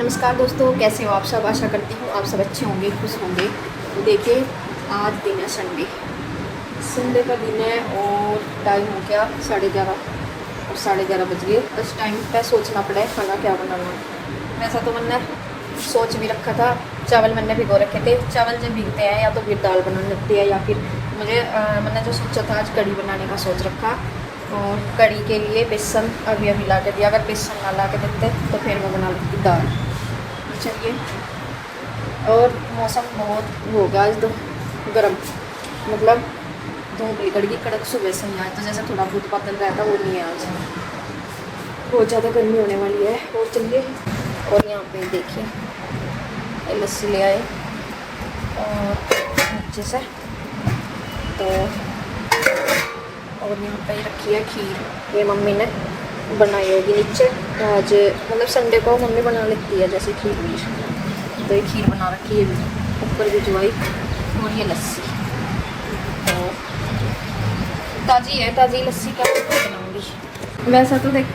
नमस्कार दोस्तों, कैसे हो आप सब। आशा करती हूँ आप सब अच्छे होंगे, खुश होंगे। तो देखिए, आज दिन है संडे का दिन है और टाइम हो गया 11:30 और 11:30 बज गए। इस टाइम पे सोचना पड़ा है खाना क्या बनाना है। वैसा तो मैंने सोच भी रखा था, चावल मैंने भिगो रखे थे। चावल जब भीगते हैं या तो फिर दाल बनानी लगती है या फिर मैंने जो सोचा था आज कढ़ी बनाने का सोच रखा। और कढ़ी के लिए बेसन अभी ला के दिया। अगर बेसन ना ला के देते तो फिर मैं बना लेती दाल। चलिए, और मौसम बहुत होगा आज तो गर्म, मतलब धूप निकल गई कड़क सुबह से ही। आज तो जैसे थोड़ा बहुत बादल रहता वो नहीं है, आज बहुत ज़्यादा गर्मी होने वाली है। और चलिए, और यहाँ पे देखिए लस्सी ले आए और नीचे से तो, और यहाँ पे रखी है खीर। ये मम्मी ने बनाई होगी नीचे आज, मतलब संडे को मम्मी बना लेती है जैसे खीर वीर। तो ये खीर बना रखी है, ऊपर भिजवाई। और ये लस्सी तो ताज़ी है, ताज़ी लस्सी क्या बनाऊँगी। वैसा तो देख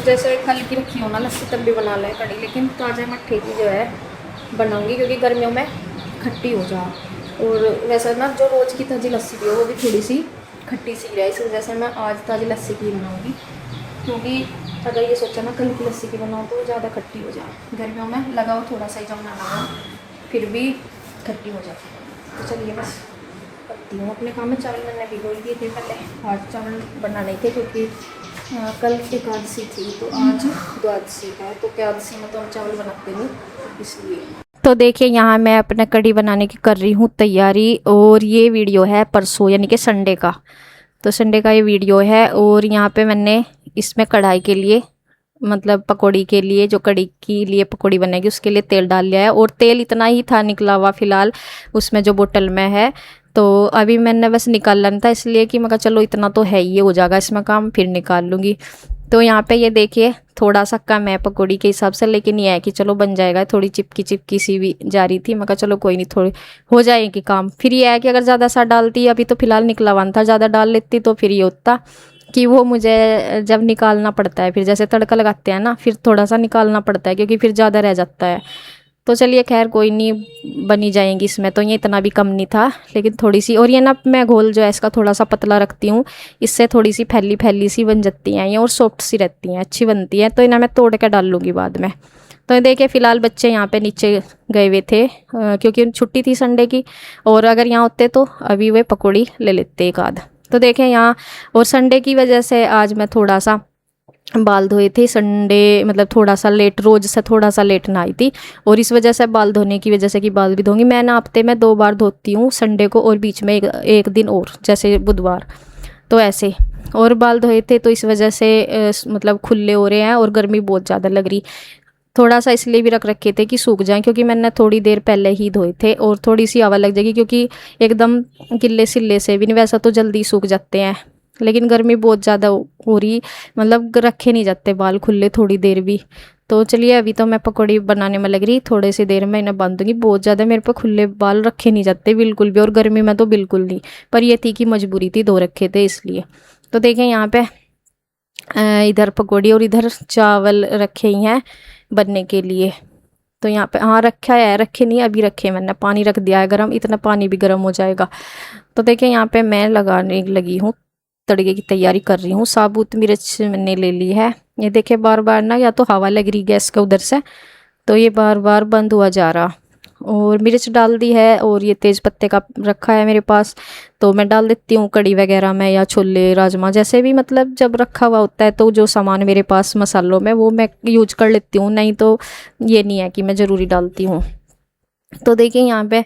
जैसे कल की रखी हो ना लस्सी तब भी बना लें कढ़ी, लेकिन ताज़ा मट्ठे की जो है बनाऊँगी क्योंकि गर्मियों में खट्टी हो जाए। और वैसा ना जो रोज़ की ताज़ी लस्सी भी हो वो भी थोड़ी सी खट्टी सी रहे, इस वजह से मैं आज ताज़ी लस्सी की बनाऊँगी। क्योंकि अगर ये सोचा ना कल की लस्सी की बनाओ तो ज़्यादा खट्टी हो जाए। गर्मियों में लगाओ थोड़ा सा ही, जब ना लगाओ फिर भी खट्टी हो जाती है। तो चलिए बस करती हूँ अपने काम में। चावल मैंने भिगो दिए थे पहले, आज चावल बना नहीं थे क्योंकि कल एकादशी थी तो आज द्वादशी है। तो एकादशी में तो हम चावल बनाते नहीं, इसलिए। तो देखिए, यहाँ मैं अपना कढ़ी बनाने की कर रही हूँ तैयारी। और ये वीडियो है परसों यानी कि संडे का। तो संडे का ये वीडियो है। और यहाँ पे मैंने इसमें कढ़ाई के लिए, मतलब पकौड़ी के लिए, जो कढ़ी के लिए पकौड़ी बनेगी उसके लिए तेल डाल लिया है। और तेल इतना ही था निकला हुआ फ़िलहाल उसमें जो बोतल में है। तो अभी मैंने बस निकालना था, इसलिए कि मैं कहा चलो इतना तो है, ये हो जाएगा इसमें काम, फिर निकाल लूँगी। तो यहाँ पे ये देखिए थोड़ा सा कम है पकौड़ी के हिसाब से, लेकिन ये है कि चलो बन जाएगा। थोड़ी चिपकी चिपकी सी भी जा रही थी, मैं कहा चलो कोई नहीं, थोड़ी हो जाएगी काम। फिर ये है कि अगर ज़्यादा सा डालती, अभी तो फिलहाल निकला हुआ था, ज़्यादा डाल लेती तो फिर ये होता कि वो मुझे जब निकालना पड़ता है, फिर जैसे तड़का लगाते हैं ना, फिर थोड़ा सा निकालना पड़ता है क्योंकि फिर ज़्यादा रह जाता है। तो चलिए खैर कोई नहीं, बनी जाएंगी इसमें। तो ये इतना भी कम नहीं था, लेकिन थोड़ी सी। और ये ना मैं घोल जो है इसका थोड़ा सा पतला रखती हूँ, इससे थोड़ी सी फैली फैली सी बन जाती हैं ये, और सॉफ्ट सी रहती हैं, अच्छी बनती हैं। तो इन्हें मैं तोड़ के डाल लूँगी बाद में। तो देखिए फ़िलहाल बच्चे यहाँ पे नीचे गए हुए थे क्योंकि छुट्टी थी संडे की। और अगर यहाँ होते तो अभी वे पकौड़ी ले लेते एक आध। तो देखें यहाँ, और संडे की वजह से आज मैं थोड़ा सा बाल धोए थे। संडे मतलब थोड़ा सा लेट, रोज़ से थोड़ा सा लेट नहाई थी, और इस वजह से बाल धोने की वजह से कि बाल भी धोंगी मैं ना, हफ्ते में 2 बार धोती हूँ, संडे को और बीच में एक दिन और, जैसे बुधवार। तो ऐसे और बाल धोए थे तो इस वजह से मतलब खुले हो रहे हैं और गर्मी बहुत ज़्यादा लग रही। थोड़ा सा इसलिए भी रख रखे थे कि सूख जाएं, क्योंकि मैंने थोड़ी देर पहले ही धोए थे। और थोड़ी सी हवा लग जाएगी क्योंकि एकदम गिल्ले सिल्ले से भी नहीं, वैसा तो जल्दी सूख जाते हैं, लेकिन गर्मी बहुत ज़्यादा हो रही, मतलब रखे नहीं जाते बाल खुले थोड़ी देर भी। तो चलिए अभी तो मैं पकौड़ी बनाने में लग रही, थोड़ी सी देर में इन्हें बांध दूँगी। बहुत ज़्यादा मेरे पे खुले बाल रखे नहीं जाते बिल्कुल भी, और गर्मी में तो बिल्कुल नहीं। पर ये थी कि मजबूरी थी, धो रखे थे इसलिए। तो देखें यहाँ पे इधर पकौड़ी और इधर चावल रखे ही हैं बनने के लिए। तो यहाँ पे हाँ रखा है, रखे नहीं अभी रखे, मैंने पानी रख दिया है गर्म, इतना पानी भी गर्म हो जाएगा। तो देखें यहाँ पे मैं लगाने लगी हूँ, तड़के की तैयारी कर रही हूँ। साबुत मिर्च मैंने ले ली है। ये देखे बार बार ना, या तो हवा लग रही गैस के उधर से, तो ये बार बार बंद हुआ जा रहा। और मिर्च डाल दी है, और ये तेज़ पत्ते का रखा है मेरे पास, तो मैं डाल देती हूँ कड़ी वगैरह में, या छोले राजमा जैसे भी, मतलब जब रखा हुआ होता है तो जो सामान मेरे पास मसालों में वो मैं यूज कर लेती हूँ, नहीं तो ये नहीं है कि मैं ज़रूरी डालती हूँ। तो देखिए यहाँ पे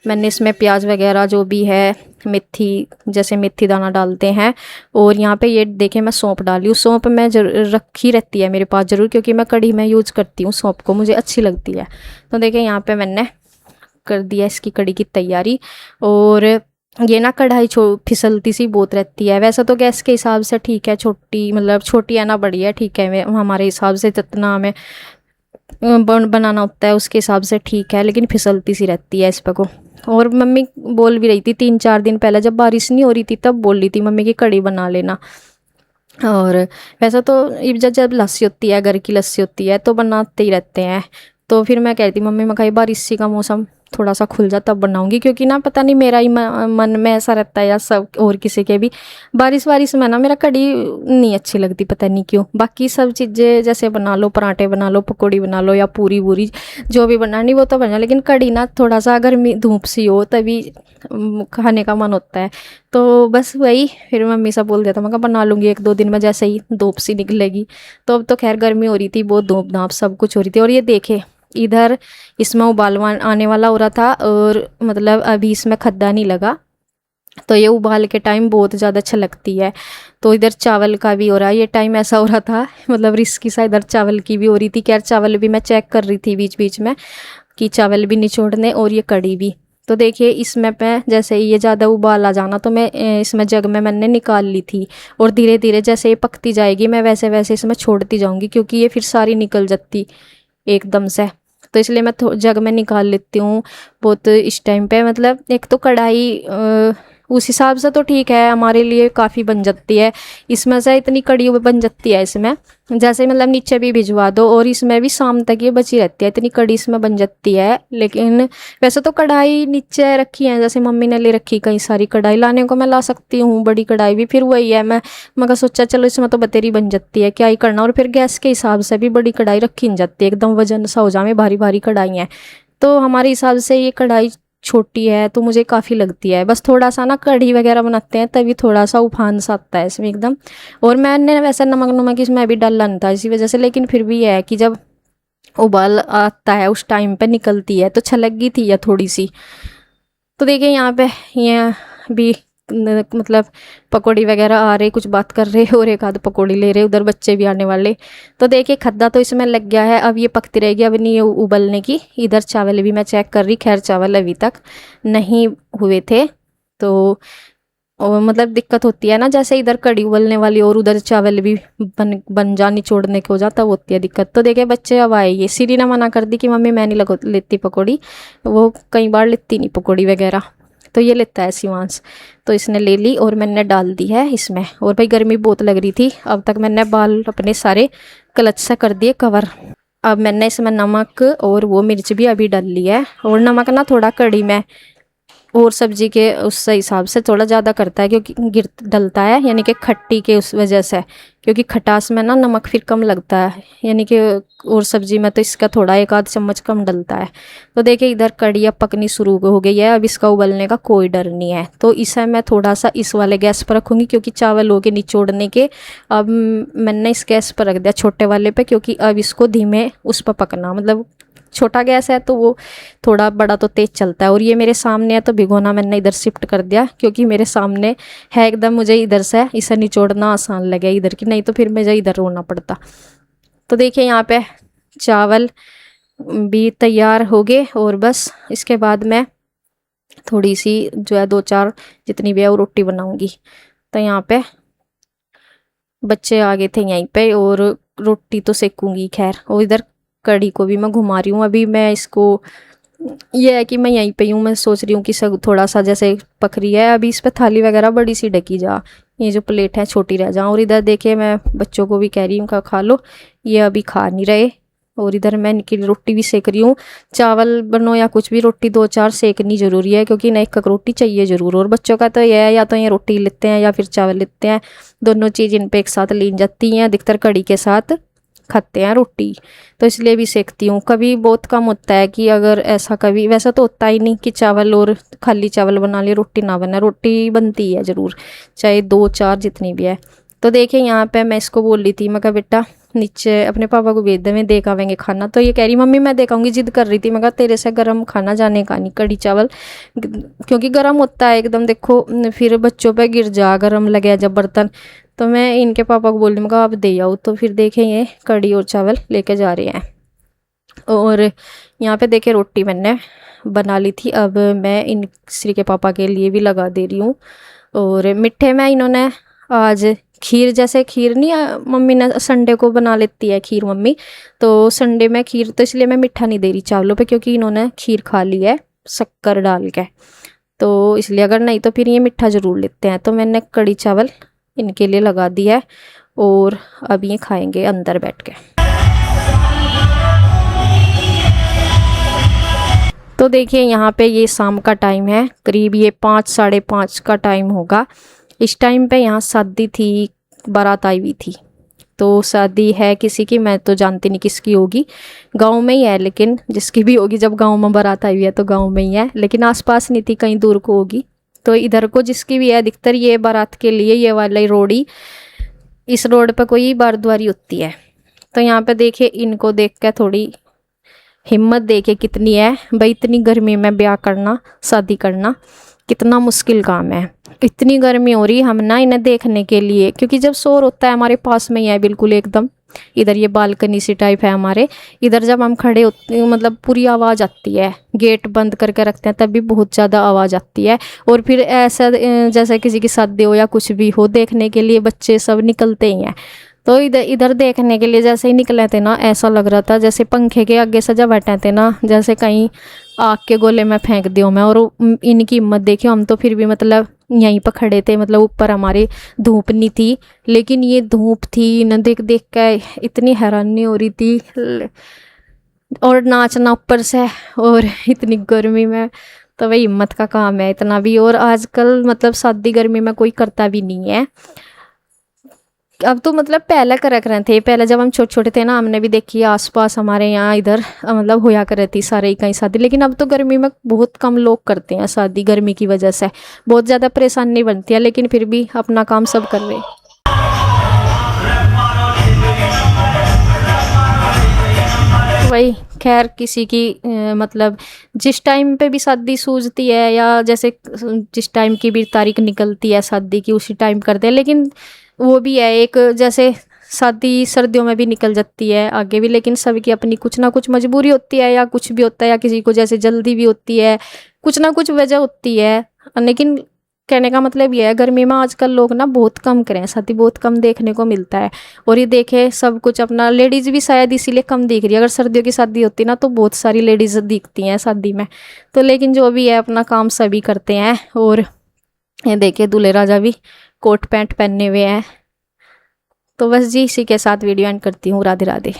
मैंने इसमें प्याज वगैरह जो भी है, मेथी जैसे मेथी दाना डालते हैं। और यहाँ पे ये देखिए मैं सौंफ डाली हूँ। सौंफ मैं रखी रहती है मेरे पास ज़रूर, क्योंकि मैं कढ़ी में यूज़ करती हूँ सौंफ को, मुझे अच्छी लगती है। तो देखिए यहाँ पे मैंने कर दिया इसकी कढ़ी की तैयारी। और ये ना कढ़ाई फिसलती सी बहुत रहती है। वैसे तो गैस के हिसाब से ठीक है, छोटी मतलब छोटी है ना, बड़ी है ठीक है, हमारे हिसाब से जितना हमें बनाना होता है उसके हिसाब से ठीक है, लेकिन फिसलती सी रहती है इस पर को। और मम्मी बोल भी रही थी 3-4 दिन पहले, जब बारिश नहीं हो रही थी तब बोल रही थी मम्मी की कढ़ी बना लेना। और वैसा तो जब लस्सी होती है, घर की लस्सी होती है तो बनाते ही रहते हैं। तो फिर मैं कहती मम्मी मैं कही बारिश सी का मौसम थोड़ा सा खुल जा तब बनाऊंगी, क्योंकि ना पता नहीं मेरा ही मन में ऐसा रहता है या सब और किसी के भी, बारिश वारिश में ना मेरा कढ़ी नहीं अच्छी लगती, पता नहीं क्यों। बाकी सब चीज़ें जैसे बना लो, पराठे बना लो, पकौड़ी बना लो या पूरी वूरी जो भी बनानी वो तो बना, लेकिन कढ़ी ना थोड़ा सा गर्मी धूप सी हो तभी खाने का मन होता है। तो बस वही फिर मम्मी से बोल दिया था, मैं कहा बना लूँगी 1-2 दिन में जैसे ही धूप सी निकलेगी। तो अब तो खैर गर्मी हो रही थी, बहुत धूप धाप सब कुछ हो रही थी। और ये देखे इधर इसमें उबाल आने वाला हो रहा था, और मतलब अभी इसमें खद्दा नहीं लगा, तो ये उबाल के टाइम बहुत ज़्यादा छलकती है। तो इधर चावल का भी हो रहा है, ये टाइम ऐसा हो रहा था मतलब रिस्की सा, इधर चावल की भी हो रही थी। खैर चावल भी मैं चेक कर रही थी बीच बीच में कि चावल भी निचोड़ने, और ये कढ़ी भी। तो देखिए इसमें मैं जैसे ये ज़्यादा उबाल आ जाना तो मैं इसमें जग में मैंने निकाल ली थी, और धीरे धीरे जैसे ये पकती जाएगी मैं वैसे वैसे इसमें छोड़ती जाऊँगी, क्योंकि ये फिर सारी निकल जाती एकदम से। तो इसलिए मैं जग में निकाल लेती हूँ बहुत इस टाइम पे। मतलब एक तो कढ़ाई उस हिसाब से तो ठीक है, हमारे लिए काफ़ी बन जाती है, इसमें से इतनी कड़ी बन जाती है इसमें, जैसे मतलब नीचे भी भिजवा दो और इसमें भी शाम तक ये बची रहती है, इतनी कड़ी इसमें बन जाती है। लेकिन वैसे तो कढ़ाई नीचे रखी है, जैसे मम्मी ने ले रखी कई सारी कढ़ाई, लाने को मैं ला सकती हूँ बड़ी कढ़ाई भी, फिर वही है मैं सोचा चलो इसमें तो बतेरी बन जाती है क्या ही करना। और फिर गैस के हिसाब से भी बड़ी कढ़ाई रखी नहीं जाती, एकदम वजन सा हो जाए, भारी भारी कढ़ाई हैं। तो हमारे हिसाब से ये कढ़ाई छोटी है तो मुझे काफ़ी लगती है। बस थोड़ा सा ना कढ़ी वगैरह बनाते हैं तभी थोड़ा सा उफान सा आता है इसमें एकदम। और मैंने वैसे नमक नमक इसमें भी डाला नहीं था इसी वजह से, लेकिन फिर भी है कि जब उबाल आता है उस टाइम पे निकलती है तो छलक गई थी या थोड़ी सी। तो देखिए यहाँ पे ये भी मतलब पकौड़ी वगैरह आ रहे, कुछ बात कर रहे और एक आध पकौड़ी ले रहे, उधर बच्चे भी आने वाले। तो देखिए खद्दा तो इसमें लग गया है, अब ये पकती रहेगी, अब नहीं उबलने की। इधर चावल भी मैं चेक कर रही, खैर चावल अभी तक नहीं हुए थे। तो और मतलब दिक्कत होती है ना, जैसे इधर कड़ी उबलने वाली और उधर चावल भी बन जा निचोड़ने को हो जाता होती है दिक्कत। तो देखिए बच्चे अब आए, ये सीरी ने मना कर दी कि मम्मी मैं नहीं लेती पकौड़ी, वो कई बार लेती नहीं पकौड़ी वगैरह, तो ये लेता है शिवांश। तो इसने ले ली और मैंने डाल दी है इसमें। और भाई गर्मी बहुत लग रही थी, अब तक मैंने बाल अपने सारे क्लच से कर दिए कवर। अब मैंने इसमें नमक और वो मिर्च भी अभी डाल ली है, और नमक ना थोड़ा कड़ी में और सब्जी के उस हिसाब से थोड़ा ज़्यादा करता है, क्योंकि गिर डलता है यानी कि खट्टी के उस वजह से, क्योंकि खटास में ना नमक फिर कम लगता है यानी कि, और सब्जी में तो इसका थोड़ा 1 आध चम्मच कम डलता है। तो देखिए इधर कड़ी अब पकनी शुरू हो गई है, अब इसका उबलने का कोई डर नहीं है। तो इसे मैं थोड़ा सा इस वाले गैस पर रखूँगी, क्योंकि चावल हो के निचोड़ने के। अब मैंने इस गैस पर रख दिया छोटे वाले पे, क्योंकि अब इसको धीमे उस पर पकना, मतलब छोटा गैस है तो वो थोड़ा बड़ा तो तेज़ चलता है। और ये मेरे सामने है तो भिगोना मैंने इधर शिफ्ट कर दिया, क्योंकि मेरे सामने है एकदम, मुझे इधर से इसे निचोड़ना आसान लगे इधर की, नहीं तो फिर मुझे इधर रोना पड़ता। तो देखिए यहाँ पे चावल भी तैयार हो गए, और बस इसके बाद मैं थोड़ी सी जो है 2-4 जितनी भी है वो रोटी बनाऊंगी। तो यहाँ पे बच्चे आ गए थे यहीं पे, और रोटी तो सेकूंगी खैर। और इधर कढ़ी को भी मैं घुमा रही हूँ, अभी मैं इसको, ये है कि मैं यहीं पे हूँ, मैं सोच रही हूँ कि सब थोड़ा सा जैसे पक रही है, अभी इस पर थाली वगैरह बड़ी सी ढकी जा, ये जो प्लेट है छोटी रह जा। और इधर देखिए मैं बच्चों को भी कह रही हूँ का खा लो, ये अभी खा नहीं रहे। और इधर मैं इनकी रोटी भी सेक रही हूँ, चावल बनो या कुछ भी, रोटी 2-4 सेकनी ज़रूरी है, क्योंकि ना 1 रोटी चाहिए ज़रूर। और बच्चों का तो ये है या तो ये रोटी लेते हैं या फिर चावल लेते हैं, दोनों चीज़ इन पे एक साथ ली जाती हैं, अधिकतर कड़ी के साथ खाते हैं रोटी, तो इसलिए भी सेकती हूँ। कभी बहुत कम होता है कि अगर ऐसा, कभी वैसा तो होता ही नहीं कि चावल और खाली चावल बना लिए रोटी ना बना, रोटी बनती है ज़रूर, चाहे 2-4 जितनी भी है। तो देखिए यहाँ पे मैं इसको बोल रही थी, मैं कहा बेटा नीचे अपने पापा को भेज दे, मैं देख आवेंगे खाना। तो ये कह रही मम्मी मैं देखाऊंगी, जिद कर रही थी। मैं कहा तेरे से गर्म खाना जाने का नहीं, कड़ी चावल क्योंकि गर्म होता है एकदम, देखो फिर बच्चों पे गिर जा, गर्म लगे जब बर्तन। तो मैं इनके पापा को बोल रही, मैं कहा आप दे आओ। तो फिर देखें ये कड़ी और चावल लेके जा रहे हैं। और यहाँ पे देखे रोटी मैंने बना ली थी, अब मैं इन श्री के पापा के लिए भी लगा दे रही हूँ। और मिठे में इन्होंने आज खीर, जैसे खीर नहीं मम्मी ने संडे को बना लेती है खीर मम्मी, तो संडे में खीर, तो इसलिए मैं मीठा नहीं दे रही चावलों पे, क्योंकि इन्होंने खीर खा ली है शक्कर डाल के, तो इसलिए अगर नहीं तो फिर ये मीठा ज़रूर लेते हैं। तो मैंने कड़ी चावल इनके लिए लगा दिया है, और अब ये खाएंगे अंदर बैठ के। तो देखिए यहाँ पे ये शाम का टाइम है, करीब ये 5 साढ़े 5 का टाइम होगा। इस टाइम पे यहाँ शादी थी, बारात आई हुई थी। तो शादी है किसी की, मैं तो जानती नहीं किसकी होगी, गांव में ही है, लेकिन जिसकी भी होगी, जब गांव में बारात आई हुई है तो गांव में ही है, लेकिन आसपास नहीं थी, कहीं दूर को होगी। तो इधर को जिसकी भी है, अधिकतर ये बारात के लिए ये वाला रोड ही, इस रोड पर कोई बारद्वारी होती है। तो यहाँ पे देखिए, इनको देख के थोड़ी हिम्मत देखिए कितनी है भाई, इतनी गर्मी में ब्याह करना, शादी करना कितना मुश्किल काम है। इतनी गर्मी हो रही, हम ना इन्हें देखने के लिए, क्योंकि जब शोर होता है हमारे पास में ही है बिल्कुल एकदम, इधर ये बालकनी सी टाइप है हमारे, इधर जब हम खड़े होते मतलब पूरी आवाज़ आती है, गेट बंद करके रखते हैं तब भी बहुत ज़्यादा आवाज़ आती है। और फिर ऐसा जैसे किसी की शादी हो या कुछ भी हो, देखने के लिए बच्चे सब निकलते ही हैं। तो इधर इधर देखने के लिए जैसे ही निकले थे ना, ऐसा लग रहा था जैसे पंखे के आगे सजा बैठे थे ना, जैसे कहीं आग के गोले में फेंक दियो मैं। और इनकी हिम्मत देखियो, हम तो फिर भी मतलब यहीं पर खड़े थे, मतलब ऊपर हमारे धूप नहीं थी, लेकिन ये धूप थी न, देख देख के इतनी हैरानी हो रही थी। और नाचना ऊपर से, और इतनी गर्मी में, तो वही हिम्मत का काम है इतना भी। और आजकल मतलब शादी गर्मी में कोई करता भी नहीं है। अब तो मतलब पहले कर रहे थे, पहले जब हम छोटे छोटे थे ना, हमने भी देखी है आसपास हमारे यहाँ इधर मतलब होया कर रही थी सारे ही कहीं शादी। लेकिन अब तो गर्मी में बहुत कम लोग करते हैं शादी, गर्मी की वजह से बहुत ज़्यादा परेशानी बनती है, लेकिन फिर भी अपना काम सब कर रहे। वही खैर, किसी की मतलब जिस टाइम पे भी शादी सूझती है, या जैसे जिस टाइम की भी तारीख निकलती है शादी की, उसी टाइम करते हैं। लेकिन वो भी है एक, जैसे शादी सर्दियों में भी निकल जाती है आगे भी, लेकिन सबकी अपनी कुछ ना कुछ मजबूरी होती है, या कुछ भी होता है, या किसी को जैसे जल्दी भी होती है, कुछ ना कुछ वजह होती है। लेकिन कहने का मतलब ये है, गर्मी में आजकल लोग ना बहुत कम करें शादी, बहुत कम देखने को मिलता है। और ये देखे सब कुछ अपना, लेडीज़ भी शायद इसीलिए कम दिख रही है। अगर सर्दियों की शादी होती ना तो बहुत सारी लेडीज़ दिखती हैं शादी में। तो लेकिन जो भी है अपना काम सभी करते हैं। और ये देखिए दूल्हे राजा भी कोट पैंट पहने हुए हैं। तो बस जी, इसी के साथ वीडियो एंड करती हूँ। राधे राधे।